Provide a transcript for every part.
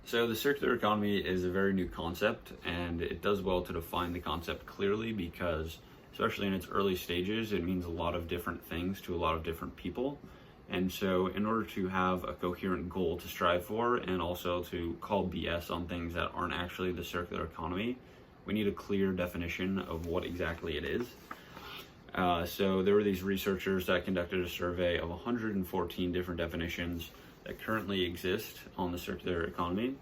So the circular economy is a very new concept, and it does well to define the concept clearly because, especially in its early stages, it means a lot of different things to a lot of different people. And so in order to have a coherent goal to strive for and also to call BS on things that aren't actually the circular economy, we need a clear definition of what exactly it is. So there were these researchers that conducted a survey of 114 different definitions that currently exist on the circular economy,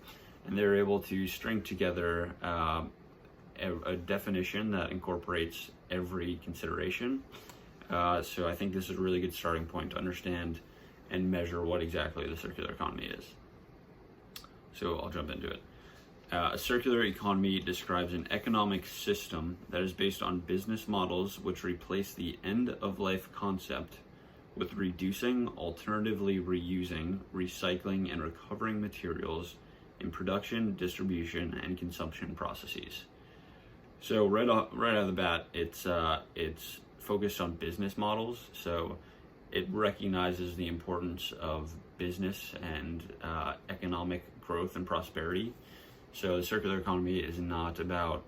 and they're able to string together a definition that incorporates every consideration. So I think this is a really good starting point to understand and measure what exactly the circular economy is. So I'll jump into it. A circular economy describes an economic system that is based on business models which replace the end-of-life concept with reducing, alternatively reusing, recycling, and recovering materials in production, distribution, and consumption processes. So right out of the bat, it's focused on business models. So it recognizes the importance of business and economic growth and prosperity. So the circular economy is not about,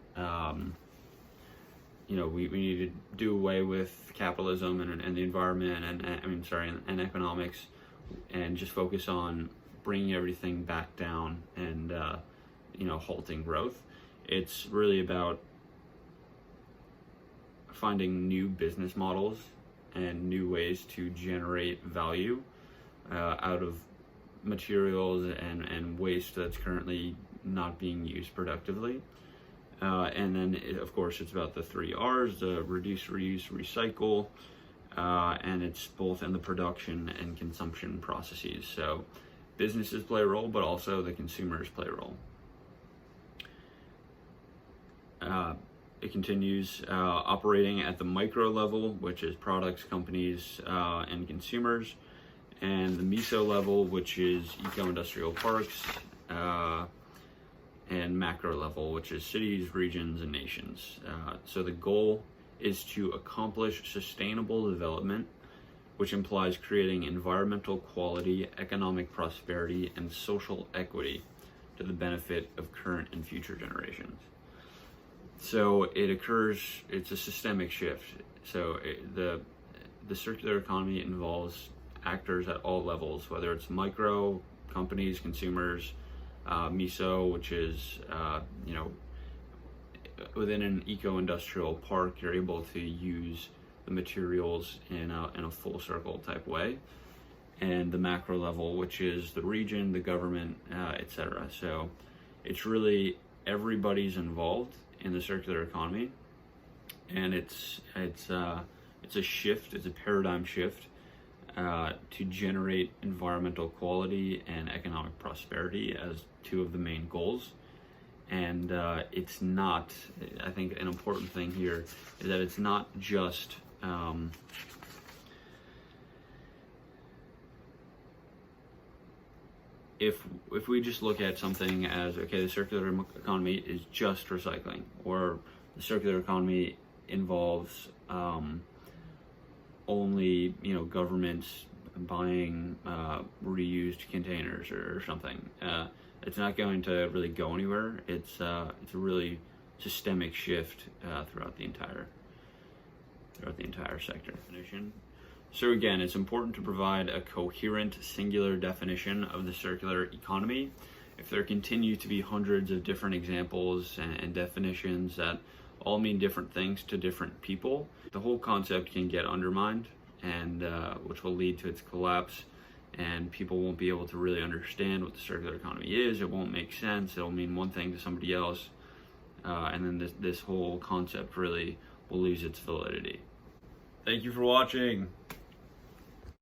we need to do away with capitalism and the environment and economics, and just focus on bringing everything back down and, halting growth. It's really about finding new business models and new ways to generate value out of materials and waste that's currently not being used productively. And then, of course, it's about the 3 R's, the reduce, reuse, recycle, and it's both in the production and consumption processes. So businesses play a role, but also the consumers play a role. It continues operating at the micro level, which is products, companies, and consumers, and the meso level, which is eco-industrial parks, and macro level, which is cities, regions, and nations. So the goal is to accomplish sustainable development, which implies creating environmental quality, economic prosperity, and social equity to the benefit of current and future generations. So it's a systemic shift. So the circular economy involves actors at all levels, whether it's micro, companies, consumers, meso, which is, within an eco-industrial park, you're able to use the materials in a full circle type way, and the macro level, which is the region, the government, etc. So it's really everybody's involved in the circular economy, and it's a shift, it's a paradigm shift to generate environmental quality and economic prosperity as two of the main goals. And it's not, I think an important thing here is that it's not just if we just look at something as, okay, the circular economy is just recycling, or the circular economy involves only governments buying reused containers or something, it's not going to really go anywhere. It's a really systemic shift throughout the entire sector. So again, it's important to provide a coherent, singular definition of the circular economy. If there continue to be hundreds of different examples and definitions that all mean different things to different people, the whole concept can get undermined, and which will lead to its collapse, and people won't be able to really understand what the circular economy is. It won't make sense. It'll mean one thing to somebody else, and then this whole concept really will lose its validity. Thank you for watching.